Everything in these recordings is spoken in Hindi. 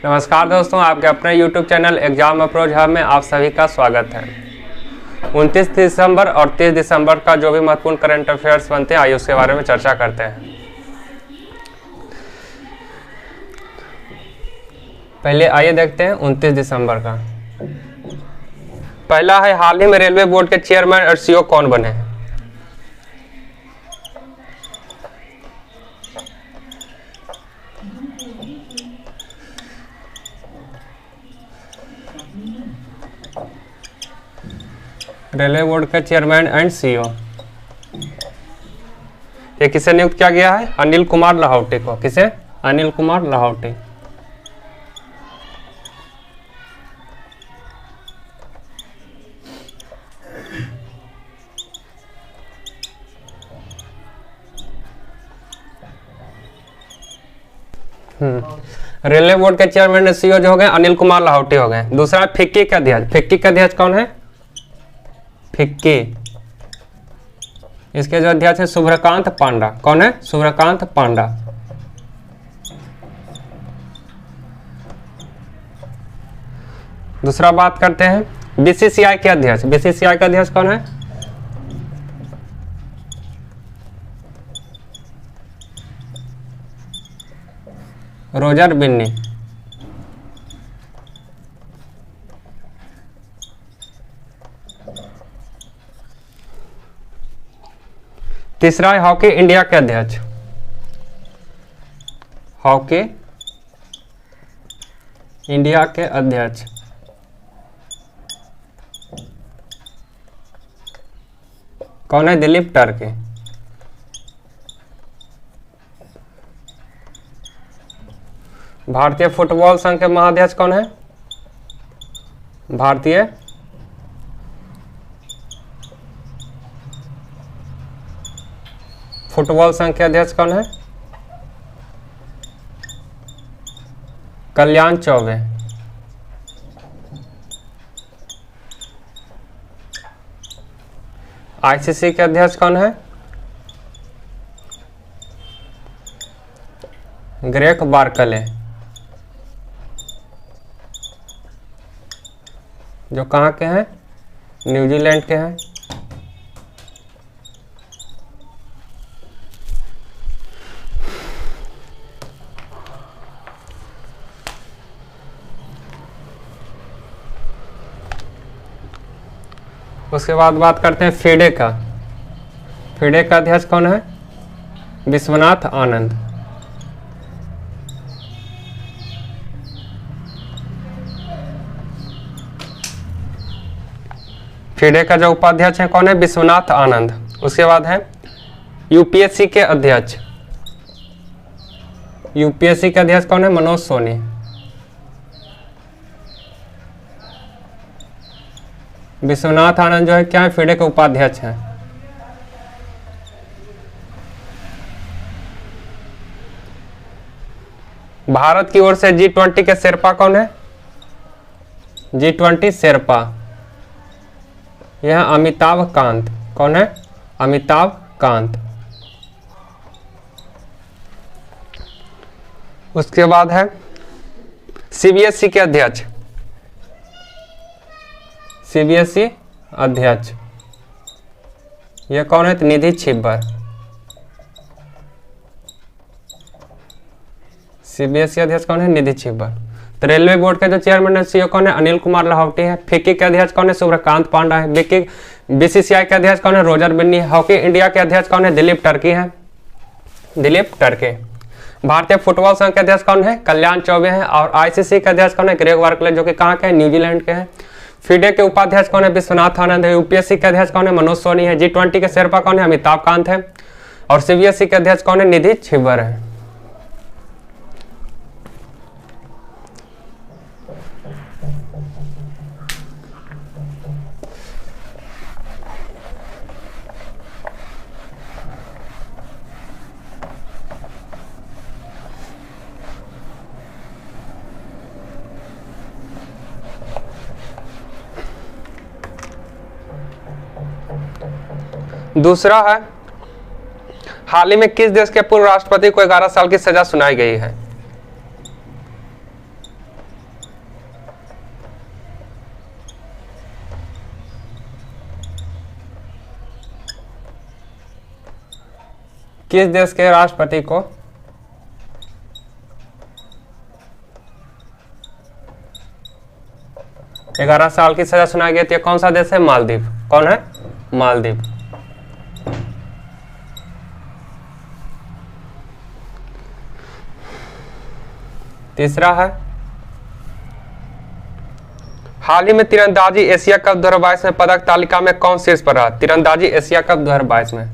नमस्कार दोस्तों, आपके अपने YouTube channel exam approach hub में आप सभी का स्वागत है। 29 दिसंबर और 30 दिसंबर का जो भी महत्वपूर्ण करंट अफेयर्स बनते हैं, आइए उसके बारे में चर्चा करते हैं। पहले आइए देखते हैं 29 दिसंबर का। पहला है, हाल ही में रेलवे बोर्ड के चेयरमैन और सीईओ कौन बने हैं? रेलवे बोर्ड के चेयरमैन एंड सीईओ ये किसे नियुक्त किया गया है? अनिल कुमार लाहौटी को। किसे? अनिल कुमार लाहौटी। रेलवे बोर्ड के चेयरमैन एंड सीईओ जो हो गए अनिल कुमार लाहौटी हो गए। दूसरा फिक्की के अध्यक्ष। फिक्की के अध्यक्ष कौन है? फिक्की, इसके जो अध्यक्ष है शुभ्रकांत पांडा। कौन है? शुभ्रकांत पांडा। दूसरा बात करते हैं बीसीसीआई के अध्यक्ष। बीसीसीआई का अध्यक्ष कौन है? रोजर बिन्नी। तीसरा है हॉकी इंडिया के अध्यक्ष। हॉकी इंडिया के अध्यक्ष कौन है? दिलीप टर्की। भारतीय फुटबॉल संघ के महाअध्यक्ष कौन है? भारतीय फुटबॉल संघ के अध्यक्ष कौन है? कल्याण चौबे। आईसीसी के अध्यक्ष कौन है? ग्रेग बार्कले, जो कहाँ के हैं? न्यूजीलैंड के हैं। उसके बाद बात करते हैं फीडे का। फीडे का अध्यक्ष कौन है? विश्वनाथ आनंद। फीडे का जो उपाध्यक्ष है कौन है? विश्वनाथ आनंद। उसके बाद है यूपीएससी के अध्यक्ष। यूपीएससी के अध्यक्ष कौन है? मनोज सोनी। विश्वनाथ आनंद जो है क्या है? फीडे के उपाध्यक्ष हैं। भारत की ओर से G20 के शेरपा कौन है? G20 शेरपा यह अमिताभ कांत। कौन है? अमिताभ कांत। उसके बाद है सीबीएसई के अध्यक्ष। सीबीएसई अध्यक्ष यह कौन है? निधि छिब्बर। सीबीएसई अध्यक्ष कौन है? निधि छिब्बर। तो रेलवे बोर्ड के जो चेयरमैन है सीईओ कौन है? अनिल कुमार लाहौटी है। फिक्की के अध्यक्ष कौन है? शुभ्रकांत पांडा है। बीसीसीआई के अध्यक्ष कौन है? रोजर बिन्नी। हॉकी इंडिया के अध्यक्ष कौन है? दिलीप टर्की है। दिलीप टर्की। भारतीय फुटबॉल संघ के अध्यक्ष कौन है? कल्याण चौबे हैं। और आईसीसी के अध्यक्ष कौन है? ग्रेग बार्कले, जो कि कहाँ के हैं? न्यूजीलैंड के हैं। फीडे के उपाध्यक्ष कौन है? विश्वनाथ आनंद है। यूपीएससी के अध्यक्ष कौन है? मनोज सोनी है। G20 के शेरपा कौन है? अमिताभ कांत है। और सीबीएसई के अध्यक्ष कौन है? निधि छिब्बर है। दूसरा है, हाल ही में किस देश के पूर्व राष्ट्रपति को 11 साल की सजा सुनाई गई है? किस देश के राष्ट्रपति को 11 साल की सजा सुनाई गई थी? कौन सा देश है? मालदीव। कौन है? मालदीव। तीसरा है, हाल ही में तीरंदाजी एशिया कप 2022 में पदक तालिका में कौन शीर्ष पर रहा? तीरंदाजी एशिया कप 2022 में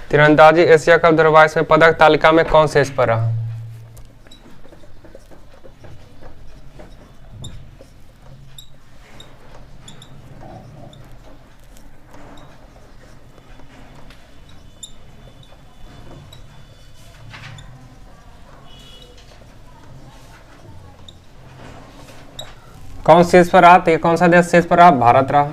तीरंदाजी एशिया कप 2022 में पदक तालिका में कौन शीर्ष पर रहा? कौन शीर्ष पर रहा? तो ये कौन सा देश शीर्ष पर रहा? भारत रहा।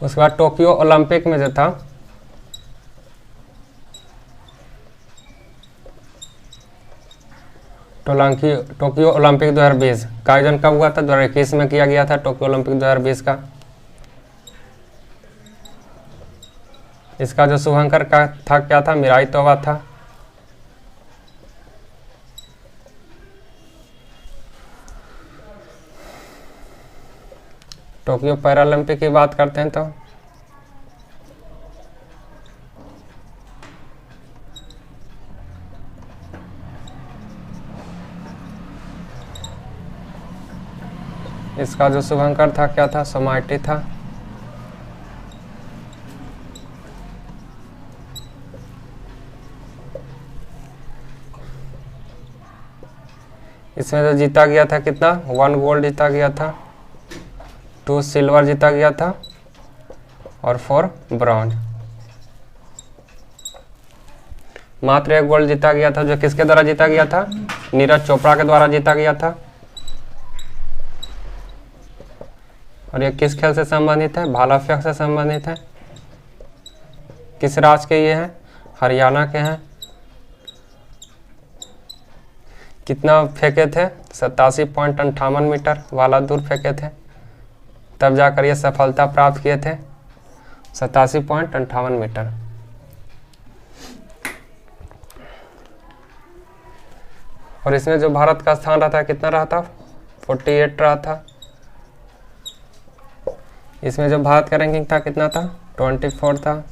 उसके बाद टोक्यो ओलंपिक में जो था टोक्यो ओलंपिक 2020 का आयोजन कब हुआ था? 2021 में किया गया था टोक्यो ओलंपिक 2020 का। इसका जो शुभंकर का था क्या था? मिराई तोवा था। टोक्यो पैरालंपिक की बात करते हैं तो इसका जो शुभंकर था क्या था? सोमाइटी था। इसमें जो जीता गया था कितना? 1 गोल्ड जीता गया था, 2 सिल्वर जीता गया था और 4 ब्रॉन्ज। मात्र 1 गोल्ड जीता गया था, जो किसके द्वारा जीता गया था? नीरज चोपड़ा के द्वारा जीता गया था। और ये किस खेल से संबंधित है? भाला फेंक से संबंधित है। किस राज्य के ये हैं? हरियाणा के हैं। कितना फेंके थे? 87.58 मीटर भाला दूर फेंके थे, तब जाकर ये सफलता प्राप्त किए थे। 87.58 मीटर। और इसमें जो भारत का स्थान रहा था कितना रहा था? 48 रहा था। इसमें जो भारत का रैंकिंग था कितना था? 24 था।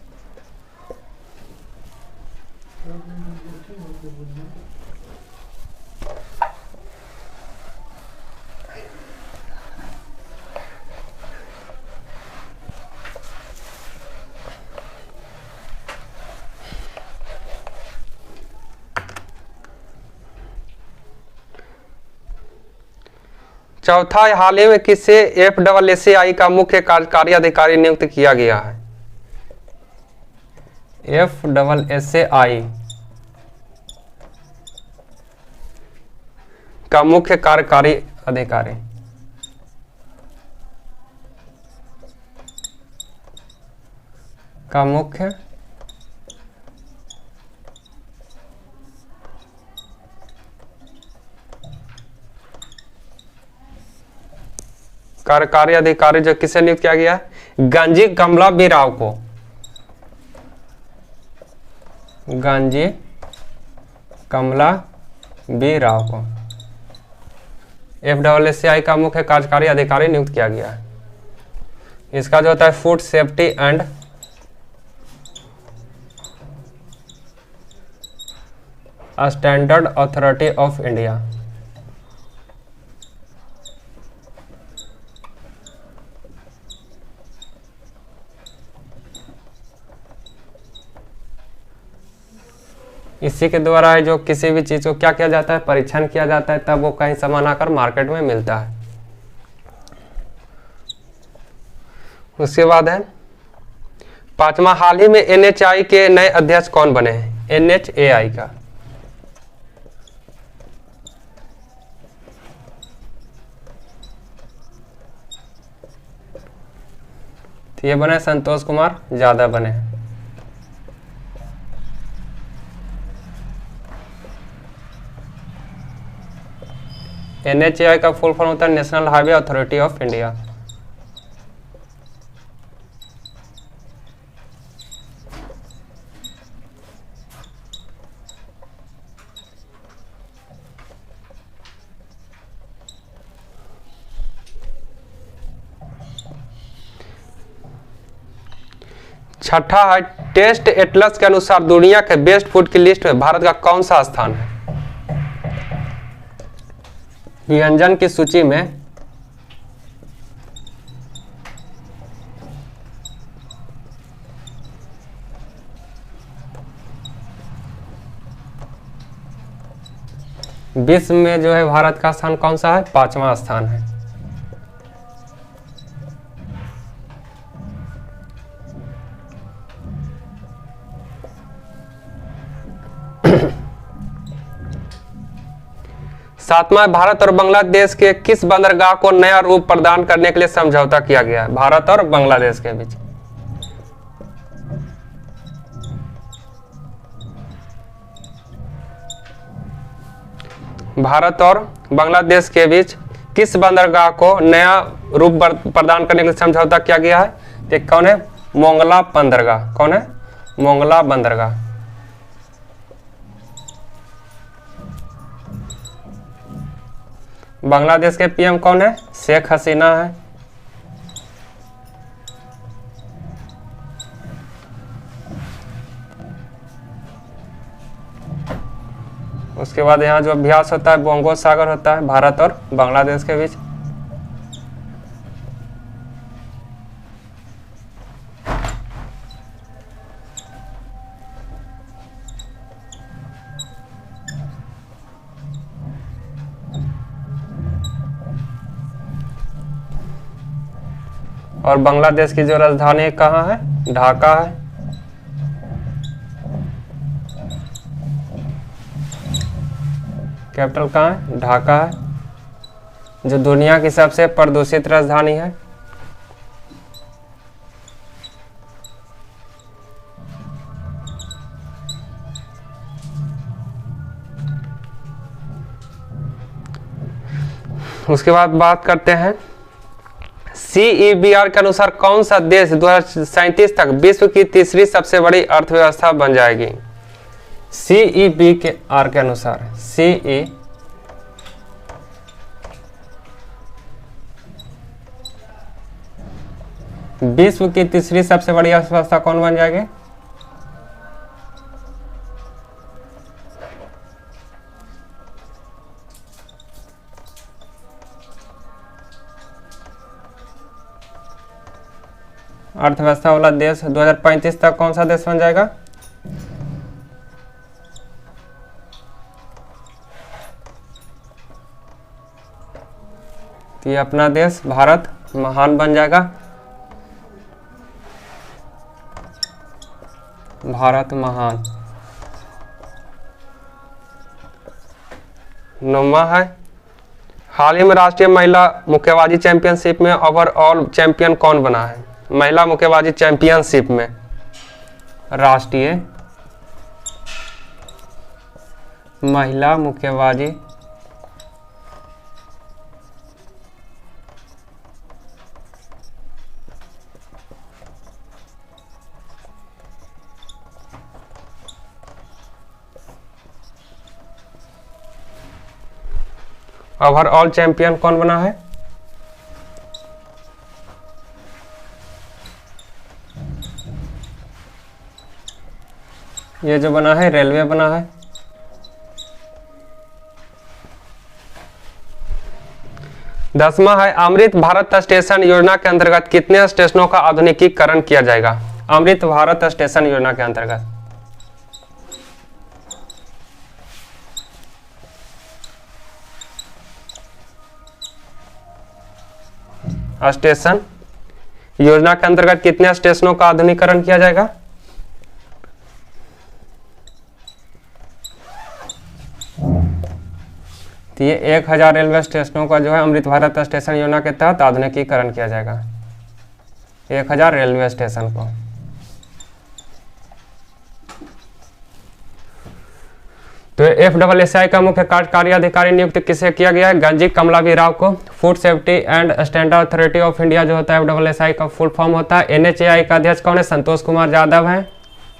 चौथा, हाल ही में किसे FSSAI का मुख्य कार्यकारी अधिकारी नियुक्त किया गया है? FSSAI का मुख्य कार्यकारी अधिकारी का मुख्य कार्यकारी अधिकारी जो किसे नियुक्त किया गया है? गांजी कमला बी राव को। गांजी कमला बी राव को FSSAI का मुख्य कार्यकारी अधिकारी नियुक्त किया गया है। इसका जो होता है food safety and standard authority of India. इसी के द्वारा है जो किसी भी चीज को क्या किया जाता है? परीक्षण किया जाता है, तब वो कहीं सामान आकर मार्केट में मिलता है। उसके बाद है 5वां, हाल ही में NHAI के नए अध्यक्ष कौन बने हैं? NHAI का ये बने संतोष कुमार यादव बने। NHAI का फुल फॉर्म होता है national highway authority of India. छठा है, टेस्ट एटलस के अनुसार दुनिया के बेस्ट फूड की लिस्ट में भारत का कौन सा स्थान है? व्यंजन की सूची में विश्व में जो है भारत का स्थान कौन सा है? 5वां स्थान है। सातवां, भारत और बांग्लादेश के किस बंदरगाह को नया रूप प्रदान करने के लिए समझौता किया गया है? भारत और बांग्लादेश के बीच। भारत और बांग्लादेश के बीच किस बंदरगाह को नया रूप प्रदान करने के लिए समझौता किया गया है? ये कौन है? मोंगला बंदरगाह। कौन है? मोंगला बंदरगाह। बांग्लादेश के पीएम कौन है? शेख हसीना है। उसके बाद यहाँ जो अभ्यास होता है बोंगो सागर होता है भारत और बांग्लादेश के बीच। और बांग्लादेश की जो राजधानी कहाँ है? ढाका है। कैपिटल कहाँ है? ढाका है, जो दुनिया की सबसे प्रदूषित राजधानी है। उसके बाद बात करते हैं CEBR के अनुसार कौन सा देश 2037 तक विश्व की तीसरी सबसे बड़ी अर्थव्यवस्था बन जाएगी? CEBR के अनुसार विश्व की तीसरी सबसे बड़ी अर्थव्यवस्था कौन बन जाएगी? अर्थव्यवस्था वाला देश 2035 तक कौन सा देश बन जाएगा? तो ये अपना देश भारत महान बन जाएगा। भारत महान। 9वां है, हाल ही में राष्ट्रीय महिला मुक्केबाजी चैंपियनशिप में ओवरऑल चैंपियन कौन बना है? महिला मुक्केबाजी चैंपियनशिप में राष्ट्रीय महिला मुक्केबाजी ओवरऑल चैंपियन कौन बना है? ये जो बना है रेलवे बना है। दसवां है, अमृत भारत स्टेशन योजना के अंतर्गत कितने स्टेशनों का आधुनिकीकरण किया जाएगा? अमृत भारत स्टेशन योजना के अंतर्गत स्टेशन योजना के अंतर्गत कितने स्टेशनों का आधुनिकीकरण किया जाएगा? तो ये 1000 रेलवे स्टेशनों का जो है अमृत भारत स्टेशन योजना के तहत आधुनिकीकरण किया जाएगा। 1000 रेलवे स्टेशन को। तो FSSAI का मुख्य कार्यकारी अधिकारी नियुक्त किसे किया गया है? गंजी कमलावी राव को। Food safety and standard authority of India जो होता है FSSAI का फुल फॉर्म होता है। NHAI का अध्यक्ष कौन है? संतोष कुमार यादव है।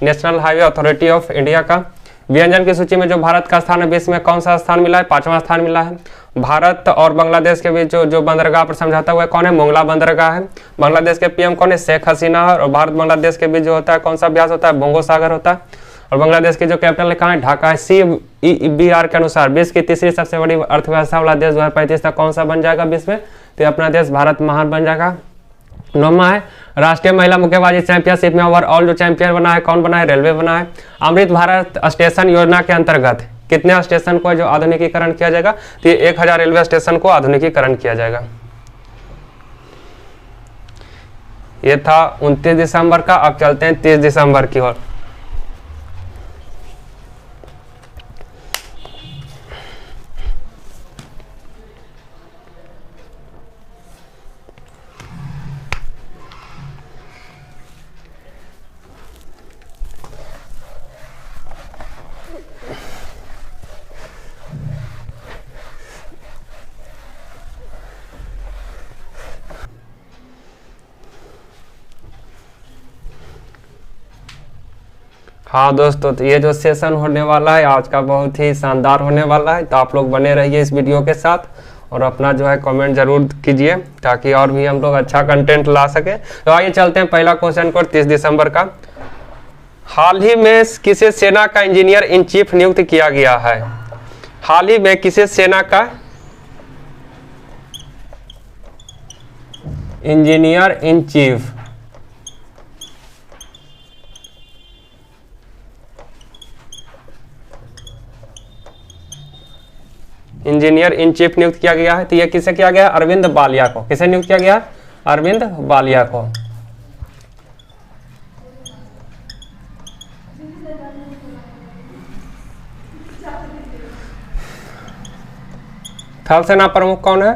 National highway authority of India का। व्यंजन की सूची में जो भारत का स्थान है विश्व में कौन सा स्थान मिला है? 5वां स्थान मिला है। भारत और बांग्लादेश के बीच जो बंदरगाह पर समझौता हुआ है कौन है? मोंगला बंदरगाह है। बांग्लादेश के PM कौन है? शेख हसीना है। और भारत बांग्लादेश के बीच जो होता है कौन सा अभ्यास होता है? बोंगो सागर होता है। और बांग्लादेश की जो कैपिटल है कहाँ है? ढाका है। CBR के अनुसार विश्व की तीसरी सबसे बड़ी अर्थव्यवस्था वाला देश 2035 तक कौन सा बन जाएगा विश्व में? तो अपना देश भारत महान बन जाएगा। 9वां है राष्ट्रीय महिला मुक्केबाजी चैंपियनशिप में ओवरऑल जो चैंपियन बना है कौन बना है? रेलवे बना है। अमृत भारत स्टेशन योजना के अंतर्गत कितने स्टेशन को जो आधुनिकीकरण किया जाएगा? तो 1000 रेलवे स्टेशन को आधुनिकीकरण किया जाएगा। ये था 29 दिसंबर का। अब चलते हैं 30 दिसंबर की ओर। हाँ दोस्तों, तो ये जो सेशन होने वाला है आज का बहुत ही शानदार होने वाला है। तो आप लोग बने रहिए इस वीडियो के साथ और अपना जो है कमेंट जरूर कीजिए ताकि और भी हम लोग अच्छा कंटेंट ला सके। तो आइए चलते हैं पहला क्वेश्चन को 30 दिसंबर का। हाल ही में किसे सेना का इंजीनियर इन चीफ नियुक्त किया गया है? हाल ही में किसे सेना का इंजीनियर इन चीफ नियुक्त किया गया है? तो यह किसे किया गया? अरविंद बालिया को। किसे नियुक्त किया गया? अरविंद बालिया को। थल सेना प्रमुख कौन है?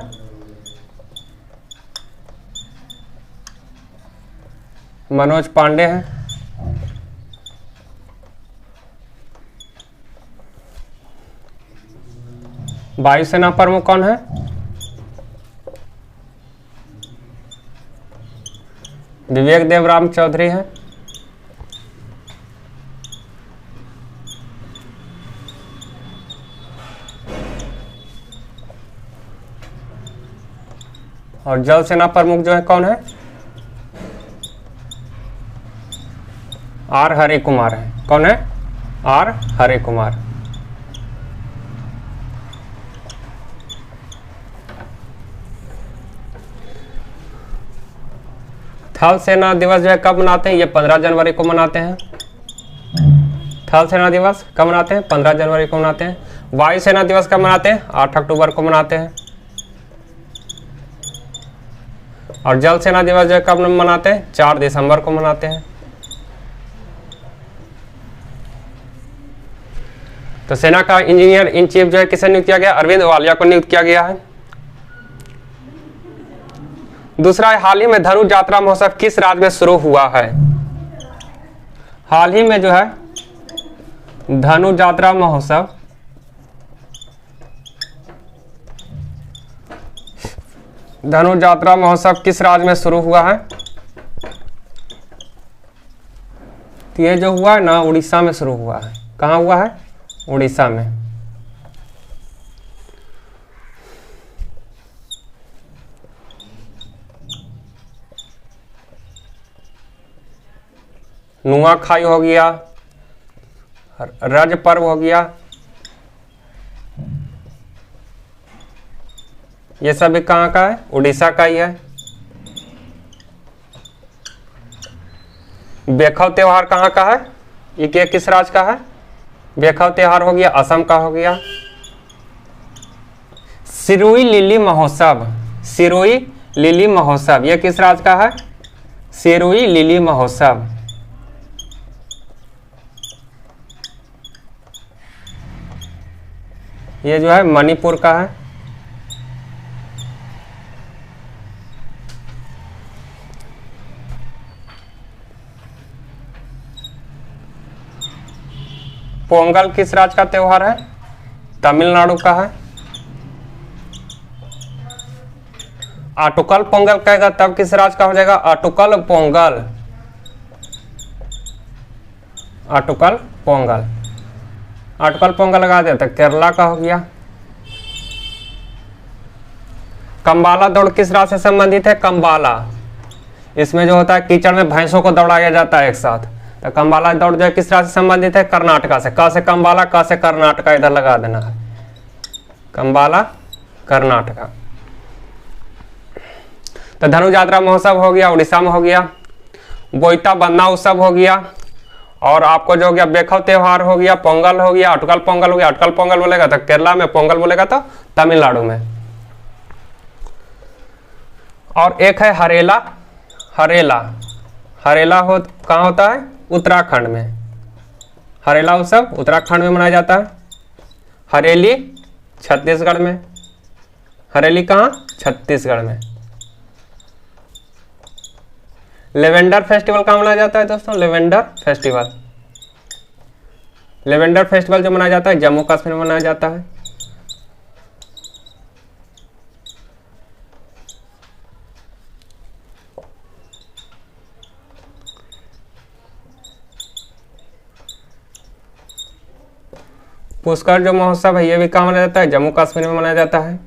मनोज पांडे हैं। वायुसेना प्रमुख कौन है? विवेक देवराम चौधरी हैं। और जल सेना प्रमुख जो है कौन है? R हरे कुमार है। कौन है? R हरे कुमार। थल सेना दिवस जो है कब मनाते हैं? ये 15 जनवरी को मनाते हैं। थल सेना दिवस कब मनाते हैं? 15 जनवरी को मनाते हैं। वायुसेना दिवस कब मनाते हैं? 8 अक्टूबर को मनाते हैं। और जल सेना दिवस जो है कब मनाते हैं? 4 दिसंबर को मनाते हैं। तो सेना का इंजीनियर इन चीफ जो है किसे नियुक्त किया गया? अरविंद वालिया को नियुक्त किया गया है। दूसरा है हाल ही में धनु यात्रा महोत्सव किस राज्य में शुरू हुआ है? हाल ही में जो है धनु यात्रा महोत्सव किस राज्य में शुरू हुआ है? तो ये जो हुआ है ना उड़ीसा में शुरू हुआ है। कहाँ हुआ है? उड़ीसा में। नुआखाई हो गया, रज पर्व हो गया, ये सब कहाँ का है? उड़ीसा का ही है। बेखव त्योहार कहाँ का है? ये किस राज्य का है? बेखव त्योहार हो गया असम का हो गया। सिरोही लिली महोत्सव ये किस राज्य का है? सिरोही लिली महोत्सव। ये जो है मणिपुर का है। पोंगल किस राज्य का त्योहार है? तमिलनाडु का है। आटुकल पोंगल कहेगा तब किस राज्य का हो जाएगा? आटुकल पोंगल, आटुकल पोंगल, आटुकल पोंगल लगा दिया तो केरला का हो गया। कंबाला दौड़ किस राज्य से संबंधित है? कंबाला, इसमें जो होता है कीचड़ में भैंसों को दौड़ाया जाता है एक साथ, तो कंबाला दौड़ जो है किस राज्य से संबंधित है? कर्नाटका से। क से कंबाला, क से कर्नाटका इधर लगा देना है, कंबाला कर्नाटका। तो धनु यात्रा महोत्सव हो गया, उड़ीसा में हो गया। बोईता बन्ना उत्सव हो गया, और आपको जो हो गया बेखव त्योहार हो गया, पोंगल हो गया, अटकल पोंगल हो गया। अटकल पोंगल बोलेगा तो केरला में, पोंगल बोलेगा तो तमिलनाडु में। और एक है हरेला, हरेला, हरेला हो कहाँ होता है? उत्तराखंड में। हरेला उत्सव उत्तराखंड में मनाया जाता है। हरेली छत्तीसगढ़ में। हरेली कहाँ? छत्तीसगढ़ में। लेवेंडर फेस्टिवल कहाँ मनाया जाता है दोस्तों? लेवेंडर फेस्टिवल, लेवेंडर फेस्टिवल जो मनाया जाता है जम्मू कश्मीर में मनाया जाता है। पुष्कर जो महोत्सव है ये भी कहाँ मनाया जाता है? जम्मू कश्मीर में मनाया जाता है।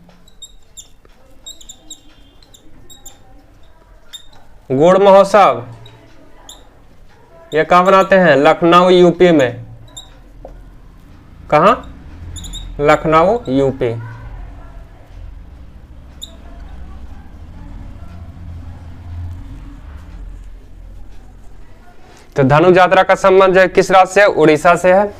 गुड़ महोत्सव ये कहाँ बनाते हैं? लखनऊ यूपी में। कहाँ? लखनऊ यूपी। तो धनु यात्रा का संबंध जो किस राज्य से? उड़ीसा से है।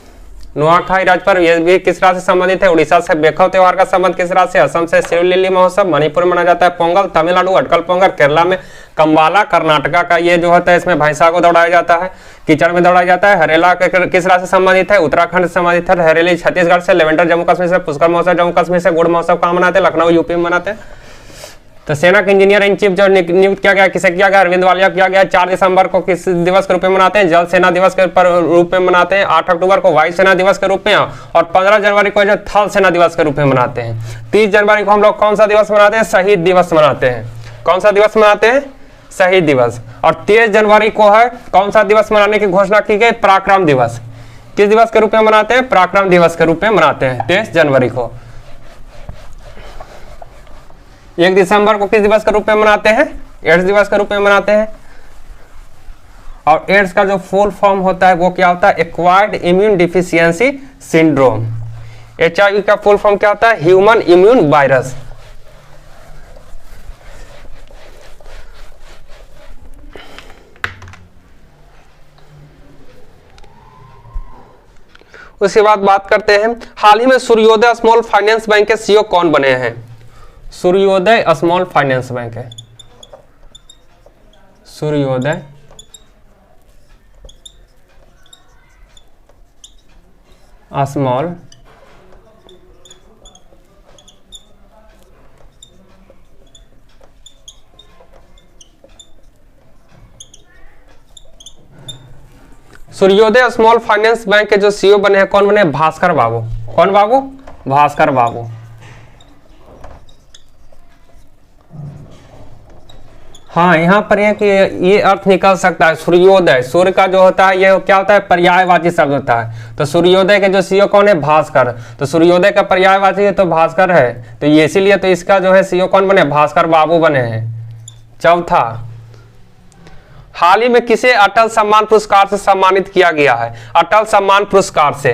नुआखाई राज्य पर यह भी किस राज्य से संबंधित है? उड़ीसा से। बेखव त्योहार का संबंध किस राज्य से? असम से। सिरुलिली महोत्सव मणिपुर में मनाया जाता है। पोंगल तमिलनाडु, अटकल पोंगल केरला में। कंबाला कर्नाटका का ये जो होता है इसमें भैंसा को दौड़ाया जाता है, कीचड़ में दौड़ाया जाता है। हरेला किस राज्य से संबंधित है? उत्तराखंड से संबंधित है। हरेली छत्तीसगढ़ से। लेवेंडर जम्मू कश्मीर से। पुष्कर महोत्सव जम्मू कश्मीर से। गुड़ महोत्सव कहाँ मनाते हैं? लखनऊ यूपी में मनाते हैं। तो सेना के इंजीनियर इन चीफ जो नियुक्त किया गया, किसे किया गया? अरविंद वालिया किया गया। 4 दिसंबर को किस दिवस के रूप में मनाते हैं? जल सेना दिवस के रूप में मनाते हैं। 8 अक्टूबर को वायु सेना दिवस के रूप में, और 15 जनवरी को जो थल सेना दिवस के रूप में मनाते हैं। 30 जनवरी को हम लोग कौन सा दिवस मनाते हैं? शहीद दिवस मनाते हैं। कौन सा दिवस मनाते हैं? शहीद दिवस। और 23 जनवरी को है कौन सा दिवस मनाने की घोषणा की गई? पराक्रम दिवस। किस दिवस के रूप में मनाते हैं? पराक्रम दिवस के रूप में मनाते हैं 23 जनवरी को। 1 दिसंबर को किस दिवस के रूप में मनाते हैं? एड्स दिवस के रूप में मनाते हैं। और एड्स का जो फुल फॉर्म होता है वो क्या होता है? Acquired immune deficiency syndrome. HIV का फुल फॉर्म क्या होता है? Human immune virus. उसके बाद बात करते हैं, हाल ही में सूर्योदय स्मॉल फाइनेंस बैंक के CEO कौन बने हैं? सूर्योदय स्मॉल फाइनेंस बैंक है। सूर्योदय स्मॉल सूर्योदय स्मॉल फाइनेंस बैंक के जो CEO बने हैं कौन बने? भास्कर बाबू। कौन बाबू? भास्कर बाबू। हाँ, यहाँ पर ये अर्थ निकल सकता है सूर्योदय। सूर्य का जो होता है ये क्या होता है? पर्यायवाची शब्द होता है। तो सूर्योदय के जो CEO कौन है? भास्कर। तो सूर्योदय का पर्यायवाची है तो भास्कर है, तो ये इसीलिए तो इसका जो है CEO कौन बने? भास्कर बाबू बने हैं। चौथा, हाल ही में किसे अटल सम्मान पुरस्कार से सम्मानित किया गया है? अटल सम्मान पुरस्कार से।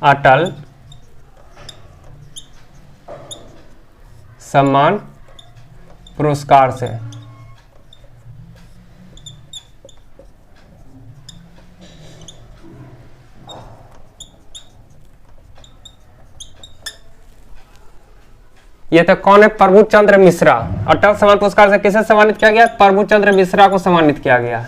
अटल सम्मान पुरस्कार से। ये तो कौन है? प्रभु चंद्र मिश्रा। अटल सम्मान पुरस्कार से किसे सम्मानित किया गया? प्रभु चंद्र मिश्रा को सम्मानित किया गया।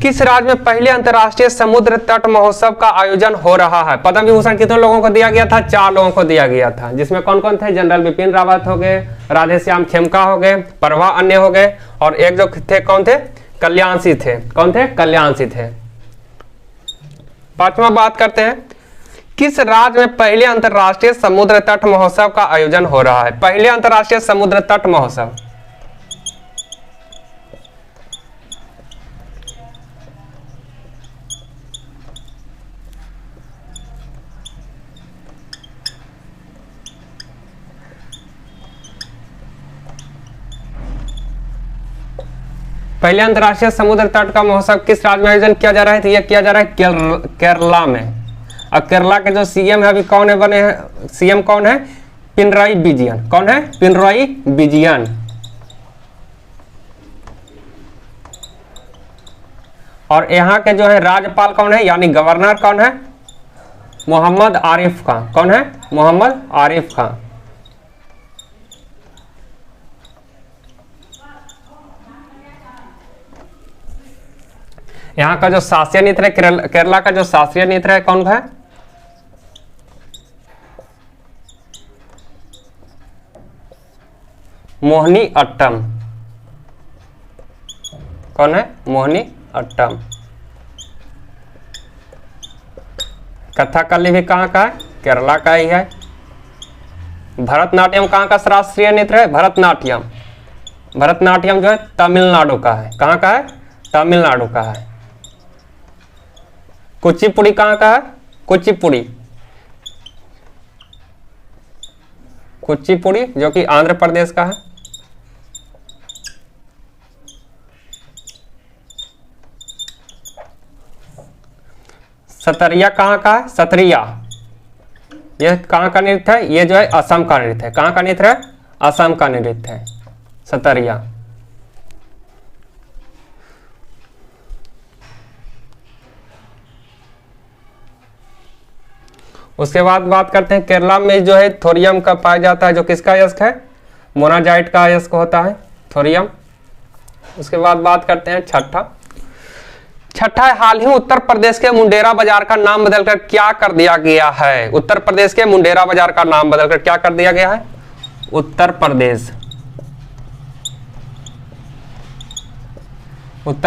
किस राज्य में पहले अंतर्राष्ट्रीय समुद्र तट महोत्सव का आयोजन हो रहा है? पद्म विभूषण कितने लोगों को दिया गया था? 4 लोगों को दिया गया था, जिसमें कौन कौन थे? जनरल बिपिन रावत हो गए, राधेश्याम खेमका हो गए, प्रभा अन्य हो गए, और एक जो थे कौन थे? कल्याण सिंह थे। कौन थे? कल्याण सिंह थे। 5वां बात करते हैं, किस राज्य में पहले अंतर्राष्ट्रीय समुद्र तट महोत्सव का आयोजन हो रहा है? पहले अंतर्राष्ट्रीय समुद्र तट महोत्सव पहले अंतर्राष्ट्रीय समुद्र तट का महोत्सव किस राज्य में आयोजन किया जा रहा है? तो यह किया जा रहा है केरला में। और केरला के जो सीएम है अभी कौन है बने हैं? सीएम कौन है? पिनराई विजयन। कौन है? पिनराई विजयन। और यहाँ के जो है राज्यपाल कौन है, यानी गवर्नर कौन है? मोहम्मद आरिफ खान। कौन है? मोहम्मद आरिफ खान। यहाँ का जो शास्त्रीय नृत्य है, केरला का जो शास्त्रीय नृत्य है कौन है? मोहिनी अट्टम। कौन है? मोहिनी अट्टम। कथकली भी कहाँ का है? केरला का ही है। भरतनाट्यम कहाँ का शास्त्रीय नृत्य है? भरतनाट्यम। भरतनाट्यम जो है तमिलनाडु का है। कहाँ का है? तमिलनाडु का है। कुचिपुड़ी कहाँ का है? कुचिपुड़ी। कुचिपुड़ी जो कि आंध्र प्रदेश का है। सतरिया कहाँ का है? सतरिया ये कहाँ का नृत्य है? ये जो है असम का नृत्य है। कहाँ का नृत्य है? असम का नृत्य है सतरिया। उसके बाद बात करते हैं, केरला में जो है थोरियम का पाया जाता है, जो किसका अयस्क है? मोनाजाइट का अयस्क होता है थोरियम। उसके बाद बात करते हैं छठा हाल ही उत्तर प्रदेश के मुंडेरा बाजार का नाम बदलकर क्या कर दिया गया है? उत्तर प्रदेश के मुंडेरा बाजार का नाम बदलकर क्या कर दिया गया है? उत्तर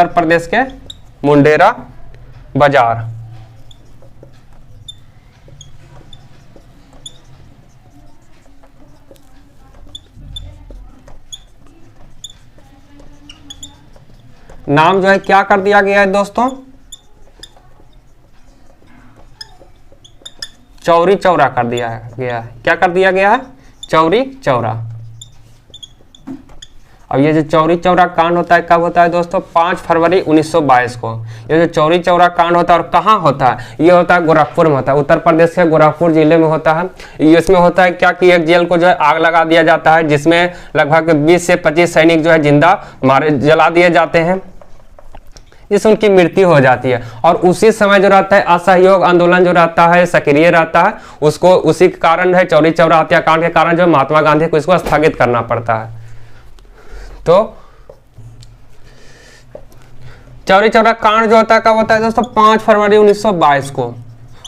प्रदेश के मुंडेरा बाजार। नाम जो है क्या कर दिया गया है दोस्तों? चौरी चौरा कर दिया गया है। क्या कर दिया गया है? चौरी चौरा। अब ये जो चौरी चौरा कांड होता है कब होता है दोस्तों? 5 फरवरी 1922 को। ये जो चौरी चौरा कांड होता है और कहाँ होता है? ये होता है गोरखपुर में होता है। उत्तर प्रदेश के गोरखपुर जिले में होता है। इसमें होता है क्या कि एक जेल को जो है आग लगा दिया जाता है, जिसमें लगभग 20 से 25 सैनिक जो है जिंदा जला दिए जाते हैं, जिससे उनकी मृत्यु हो जाती है। और उसी समय जो रहता है असहयोग आंदोलन जो रहता है सक्रिय रहता है, उसको उसी के कारण है चौरी चौरा हत्याकांड के कारण जो महात्मा गांधी को इसको स्थगित करना पड़ता है। तो चौरी चौरा कांड जो होता है कब होता है दोस्तों? 5 फरवरी 1922 को।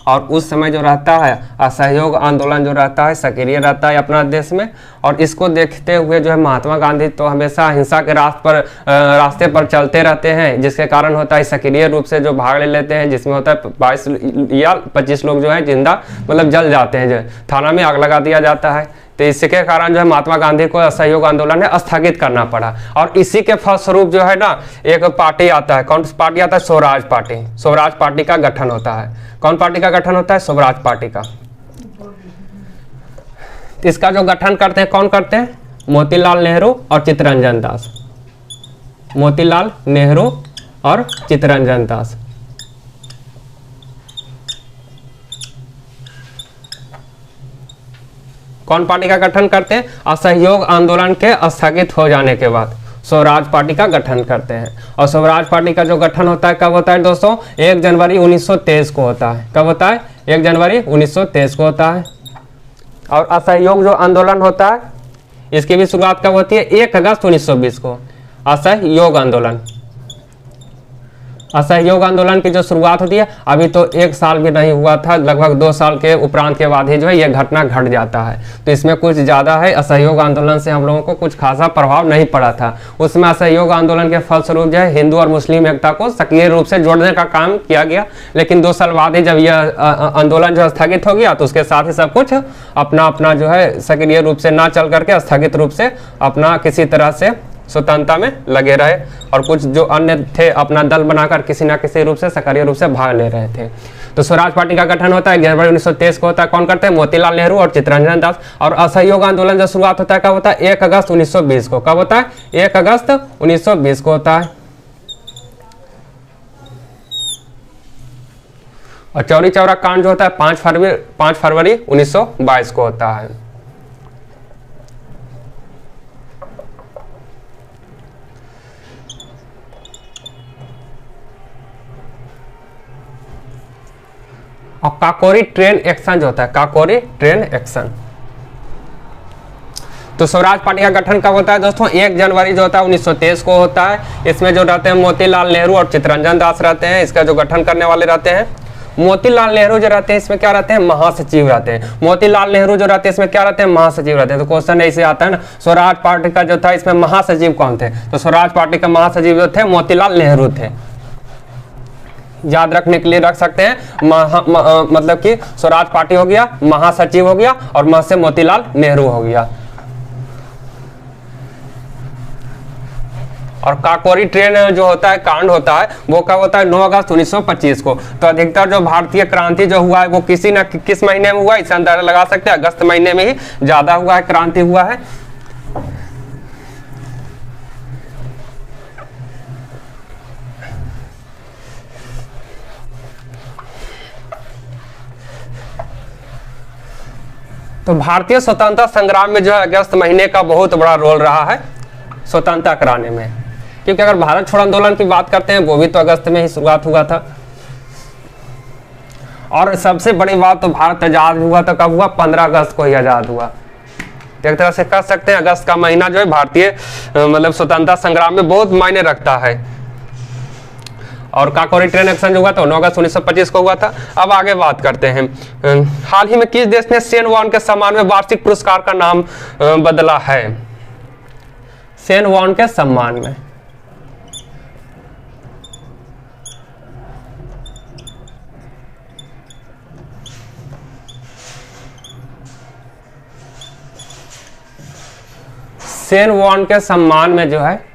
और उस समय जो रहता है असहयोग आंदोलन जो रहता है सक्रिय रहता है अपना देश में। और इसको देखते हुए जो है महात्मा गांधी तो हमेशा हिंसा के रास्ते पर चलते रहते हैं, जिसके कारण होता है सक्रिय रूप से जो भाग ले लेते हैं, जिसमें होता है 22 या 25 लोग जो है जिंदा मतलब जल जाते हैं, जो थाना में आग लगा दिया जाता है। तो इसके कारण जो है महात्मा गांधी को असहयोग आंदोलन है स्थगित करना पड़ा। और इसी के फलस्वरूप जो है ना एक पार्टी आता है। कौन सी पार्टी आता है? स्वराज पार्टी। स्वराज पार्टी का गठन होता है। कौन पार्टी का गठन होता है? स्वराज पार्टी का। इसका जो गठन करते हैं कौन करते हैं? मोतीलाल नेहरू और चित्तरंजन दास। मोतीलाल नेहरू और चित्तरंजन दास। कौन पार्टी का गठन करते हैं? असहयोग आंदोलन के स्थगित हो जाने के बाद स्वराज पार्टी का गठन करते हैं। और स्वराज पार्टी का जो गठन होता है कब होता है दोस्तों? 1 जनवरी 1923 को होता है। कब होता है? 1 जनवरी 1923 को होता है। और असहयोग जो आंदोलन होता है इसकी भी शुरुआत कब होती है? 1 अगस्त 1920 को। असहयोग आंदोलन असहयोग आंदोलन की जो शुरुआत होती है, अभी तो 1 साल भी नहीं हुआ था, लगभग 2 साल के उपरांत के बाद ही जो है ये घटना घट जाता है। तो इसमें कुछ ज़्यादा है, असहयोग आंदोलन से हम लोगों को कुछ खासा प्रभाव नहीं पड़ा था। उसमें असहयोग आंदोलन के फलस्वरूप जो है हिंदू और मुस्लिम एकता को सक्रिय रूप से जोड़ने का काम किया गया, लेकिन 2 साल बाद ही जब यह आंदोलन जो स्थगित हो गया तो उसके साथ ही सब कुछ अपना अपना जो है सक्रिय रूप से ना चल करके स्थगित रूप से अपना किसी तरह से स्वतंत्रता में लगे रहे, और कुछ जो अन्य थे अपना दल बनाकर किसी ना किसी रूप से सक्रिय रूप से भाग ले रहे थे। तो स्वराज पार्टी का गठन होता है जनवरी 1923 को होता है। कौन करते हैं? मोतीलाल नेहरू और चित्तरंजन दास। और असहयोग आंदोलन जब शुरुआत होता है कब होता है? 1 अगस्त 1920 को। कब होता है? 1 अगस्त 1920 को होता है। और चौरी चौरा कांड जो होता है 5 फरवरी 1922 को होता है। और काकोरी ट्रेन एक्शन जो होता है, काकोरी ट्रेन एक्शन। तो स्वराज पार्टी का गठन कब होता है दोस्तों? 1 जनवरी जो होता है 1923 को होता है। इसमें जो रहते हैं मोतीलाल नेहरू और चित्तरंजन दास रहते हैं, इसका जो गठन करने वाले रहते हैं। मोतीलाल नेहरू जो रहते हैं इसमें क्या रहते हैं? महासचिव रहते हैं। मोतीलाल नेहरू जो रहते हैं इसमें क्या रहते हैं? महासचिव रहते हैं। तो क्वेश्चन ऐसे आता है ना, स्वराज पार्टी का जो था इसमें महासचिव कौन थे? तो स्वराज पार्टी का महासचिव जो थे मोतीलाल नेहरू थे। याद रखने के लिए रख सकते हैं, मतलब कि स्वराज पार्टी हो गया, महासचिव हो गया, और म से मोतीलाल नेहरू हो गया। और काकोरी ट्रेन जो होता है कांड होता है वो कब होता है? 9 अगस्त 1925 को। तो अधिकतर जो भारतीय क्रांति जो हुआ है वो किसी न किस महीने में हुआ है? इसे अंदाजा लगा सकते हैं, अगस्त महीने में ही ज्यादा हुआ है, क्रांति हुआ है। तो भारतीय स्वतंत्रता संग्राम में जो है अगस्त महीने का बहुत बड़ा रोल रहा है स्वतंत्रता कराने में, क्योंकि अगर भारत छोड़ आंदोलन की बात करते हैं वो भी तो अगस्त में ही शुरुआत हुआ था। और सबसे बड़ी बात तो भारत आजाद हुआ तो कब हुआ? 15 अगस्त को ही आजाद हुआ। एक तरह से कह सकते हैं अगस्त का महीना जो है भारतीय मतलब स्वतंत्रता संग्राम में बहुत मायने रखता है। और काकोरी ट्रेन एक्शन जो हुआ था 9 अगस्त 1925 को हुआ था। अब आगे बात करते हैं, हाल ही में किस देश ने सेन वॉन के सम्मान में वार्षिक पुरस्कार का नाम बदला है? सेन वॉन के सम्मान में सेन वॉन के सम्मान में जो है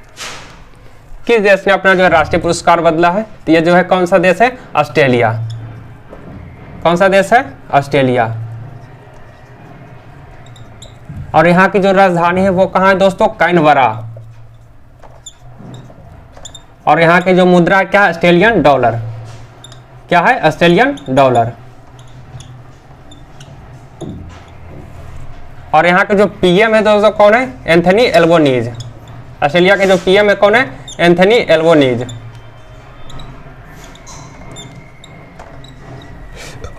किस देश ने अपना जो है राष्ट्रीय पुरस्कार बदला है? तो ये जो है कौन सा देश है? ऑस्ट्रेलिया। कौन सा देश है? ऑस्ट्रेलिया। और यहाँ की जो राजधानी है वो कहाँ है दोस्तों? कैनबरा। और यहाँ की जो मुद्रा क्या है? Australian dollar. क्या है? Australian dollar. और यहाँ के जो पीएम है दोस्तों कौन है? Anthony Albanese. ऑस्ट्रेलिया के जो पीएम है कौन है? Anthony Albanese.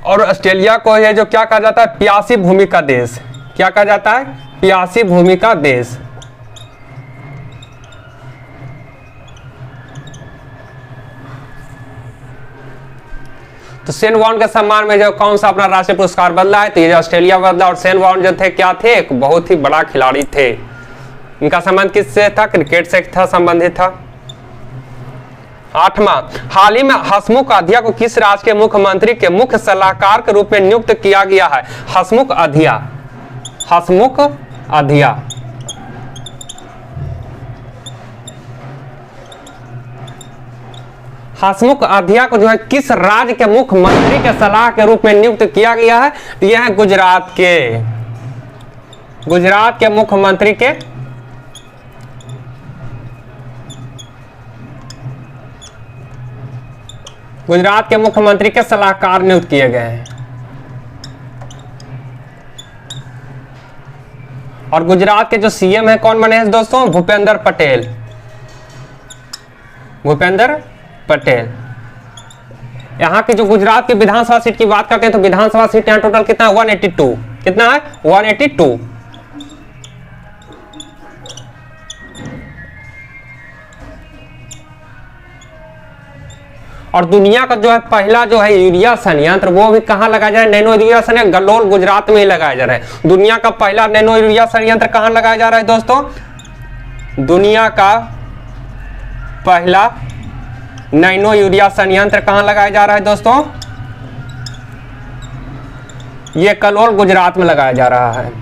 और ऑस्ट्रेलिया को ये जो क्या कहा जाता है? प्यासी भूमि का देश। क्या कहा जाता है? प्यासी भूमि का देश। तो सेन वॉन के सम्मान में जो कौन सा अपना राष्ट्रीय पुरस्कार बदला है? तो ये ऑस्ट्रेलिया बदला। और सेन वॉन जो थे क्या थे? एक बहुत ही बड़ा खिलाड़ी थे। इनका संबंध किससे था? क्रिकेट से था, संबंधित था। 8वां, हाल ही में हसमुख अधिया को किस राज्य के मुख्यमंत्री के मुख्य सलाहकार के रूप में नियुक्त किया गया है? हसमुख अधिया। हसमुख अधिया। हसमुख अधिया को जो है किस राज्य के मुख्यमंत्री के सलाह के रूप में नियुक्त किया गया है? तो यह है गुजरात के। गुजरात के मुख्यमंत्री के गुजरात के मुख्यमंत्री के सलाहकार नियुक्त किए गए हैं। और गुजरात के जो सीएम है कौन बने हैं दोस्तों? भूपेंद्र पटेल। भूपेंद्र पटेल। यहाँ की जो गुजरात की विधानसभा सीट की बात करते हैं तो विधानसभा सीट यहाँ टोटल कितना है? 182। कितना है? 182। और दुनिया का जो है पहला जो है यूरिया संयंत्र वो भी कहाँ लगाया जा रहा है, नैनो यूरिया संयंत्र गलोल गुजरात में ही लगाया जा रहा है। दुनिया का पहला नैनो यूरिया संयंत्र कहाँ लगाया जा रहा है दोस्तों, दुनिया का पहला नैनो यूरिया संयंत्र कहाँ लगाया जा रहा है दोस्तों, ये कलोल गुजरात में लगाया जा रहा है।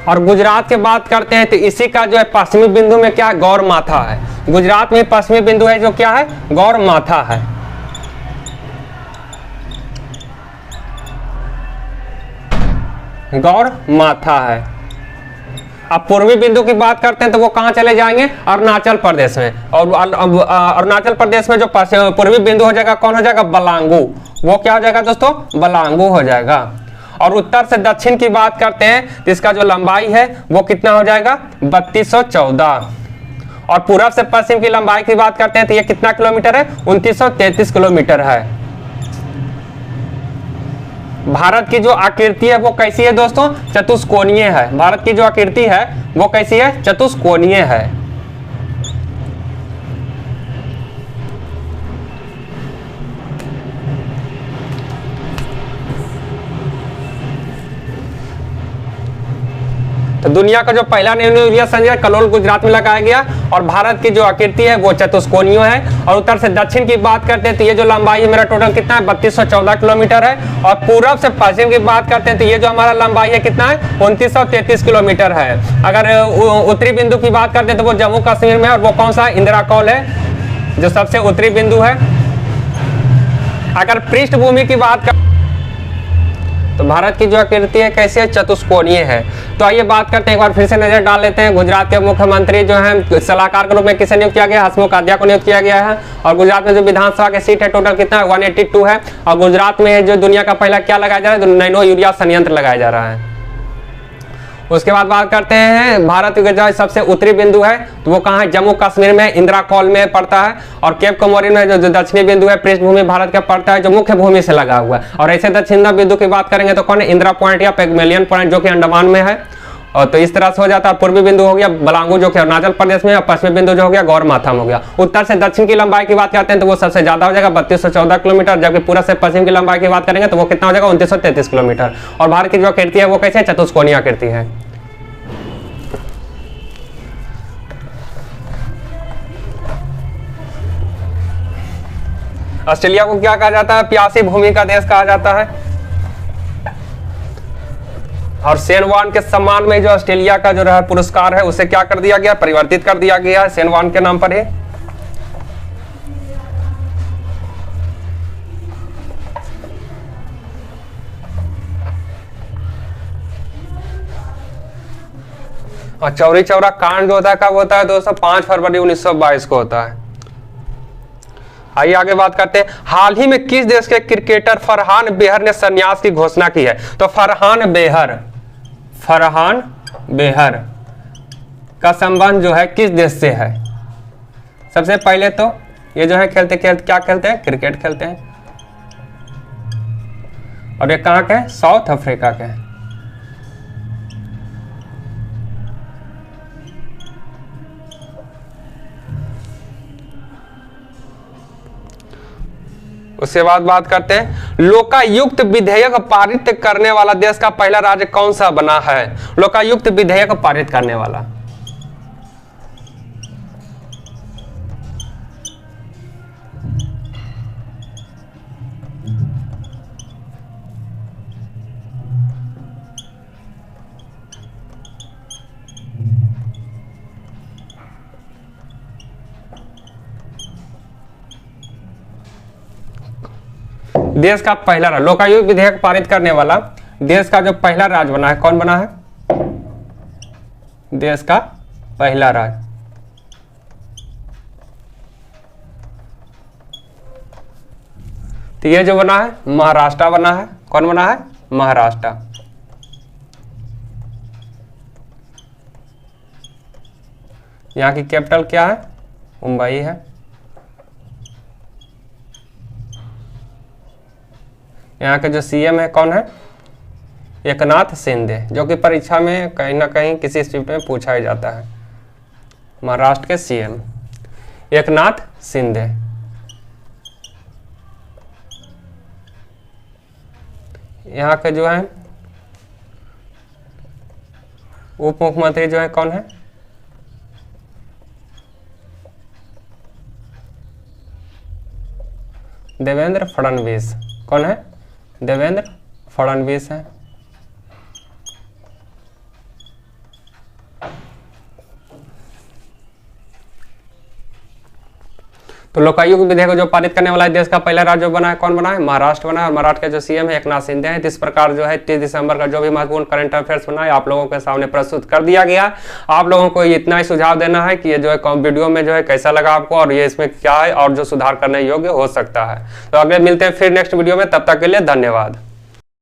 और गुजरात की बात करते हैं तो इसी का जो है पश्चिमी बिंदु में क्या है, गौर माथा है। गुजरात में पश्चिमी बिंदु है जो क्या है, गौर माथा है। गौर माथा है। अब पूर्वी बिंदु की बात करते हैं तो वो कहां चले जाएंगे, अरुणाचल प्रदेश में। और अरुणाचल प्रदेश में जो पूर्वी बिंदु हो जाएगा कौन हो जाएगा, बलांगू। वो क्या हो जाएगा दोस्तों, बलांगू हो जाएगा। और उत्तर से दक्षिण की बात करते हैं तो इसका जो लंबाई है वो कितना हो जाएगा, 3214। और पूरब से पश्चिम की लंबाई की बात करते हैं तो ये कितना किलोमीटर है, 2933 किलोमीटर है। भारत की जो आकृति है वो कैसी है दोस्तों, चतुष्कोणीय है। भारत की जो आकृति है वो कैसी है, चतुष्कोणीय है। तो दुनिया का जो पहला नैनो यूरिया संयंत्र कलोल गुजरात में लगाया गया। और भारत की जो आकृति है वो चतुष्कोणीय है। और उत्तर से दक्षिण की बात करते हैं तो ये जो लंबाई है मेरा टोटल कितना है, 3214 किलोमीटर है। और पूरब से पश्चिम की बात करते हैं तो ये जो हमारा लंबाई है कितना है, 2933 किलोमीटर है। अगर उत्तरी बिंदु की बात करते हैं तो वो जम्मू कश्मीर में, और वो कौन सा, इंदिरा कौल है जो सबसे उत्तरी बिंदु है। अगर पृष्ठभूमि की बात कर तो भारत की जो आकृति है कैसे है, चतुष्कोणीय है। तो आइए बात करते हैं, एक बार फिर से नजर डाल लेते हैं। गुजरात के मुख्यमंत्री जो हैं सलाहकार के रूप में किसे नियुक्त किया गया, हसमुख आद्या को नियुक्त किया गया है। और गुजरात में जो विधानसभा के सीट है टोटल कितना है, 182 है। और गुजरात में जो दुनिया का पहला क्या लगाया जा रहा है, नैनो यूरिया संयंत्र लगाया जा रहा है। उसके बाद बात करते हैं भारत का जो सबसे उत्तरी बिंदु है तो वो कहाँ है, जम्मू कश्मीर में इंदिरा कौल में पड़ता है। और केप कमोरिन में जो दक्षिणी बिंदु है पृष्ठभूमि भारत का पड़ता है जो मुख्य भूमि से लगा हुआ है। और ऐसे दक्षिण बिंदु की बात करेंगे तो कौन है, इंदिरा पॉइंट या पेगमेलियन पॉइंट जो कि अंडमान में है। और तो इस तरह से हो जाता है। पूर्वी बिंदु हो गया बलांगू जो कि अरुणाचल प्रदेश में, और पश्चिमी बिंदु जो हो गया गौर माथा में हो गया। उत्तर से दक्षिण की लंबाई की बात करते हैं तो वो सबसे ज्यादा हो जाएगा 3214 किलोमीटर, जबकि पूरब से पश्चिम की लंबाई की बात करेंगे तो वो कितना हो जाएगा, 2933 किलोमीटर। और भारत की जो आकृति है वो कैसे चतुष्कोणीय आकृति है। ऑस्ट्रेलिया को क्या कहा जाता है, प्यासी भूमि का देश कहा जाता है। और सेनवान के सम्मान में जो ऑस्ट्रेलिया का जो रहा पुरस्कार है उसे क्या कर दिया गया, परिवर्तित कर दिया गया है सेनवान के नाम पर ही। और चौरी चौरा कांड जो होता है कब होता है दोस्तों, 5 फरवरी 1922 को होता है। आइए आगे बात करते हैं। हाल ही में किस देश के क्रिकेटर फरहान बेहर ने संन्यास की घोषणा की है। तो फरहान बेहर का संबंध जो है किस देश से है। सबसे पहले तो ये जो है खेलते क्या खेलते हैं, क्रिकेट खेलते हैं। और ये कहाँ के, साउथ अफ्रीका के। उसके बाद बात करते हैं लोकायुक्त विधेयक पारित करने वाला देश का पहला राज्य कौन सा बना है। लोकायुक्त विधेयक पारित करने वाला, देश का पहला राज्य, लोकायुक्त विधेयक पारित करने वाला देश का जो पहला राज्य बना है, कौन बना है, देश का पहला राज्य। तो ये जो बना है महाराष्ट्र बना है। कौन बना है, महाराष्ट्र। यहाँ की कैपिटल क्या है, मुंबई है। यहाँ के जो सीएम है कौन है, एकनाथ शिंदे, जो कि परीक्षा में कहीं ना कहीं किसी स्टेट में पूछा ही जाता है। महाराष्ट्र के सीएम एकनाथ शिंदे। यहाँ के जो है उप मुख्यमंत्री जो है कौन है? देवेंद्र फडणवीस। कौन है? देवेंद्र फडणवीस है। तो लोकायुक्त विधेयक को जो पारित करने वाला है देश का पहला राज्य बना है, कौन बना है? महाराष्ट्र बना है। और महाराष्ट्र के जो सीएम है एकनाथ शिंदे हैं। इस प्रकार जो है 30 दिसंबर का जो भी महत्वपूर्ण करंट अफेयर्स बना है आप लोगों के सामने प्रस्तुत कर दिया गया। आप लोगों को इतना ही सुझाव देना है कि ये जो है वीडियो में जो है कैसा लगा आपको, और ये इसमें क्या है और जो सुधार करने योग्य हो सकता है। तो अगले मिलते हैं फिर नेक्स्ट वीडियो में, तब तक के लिए धन्यवाद।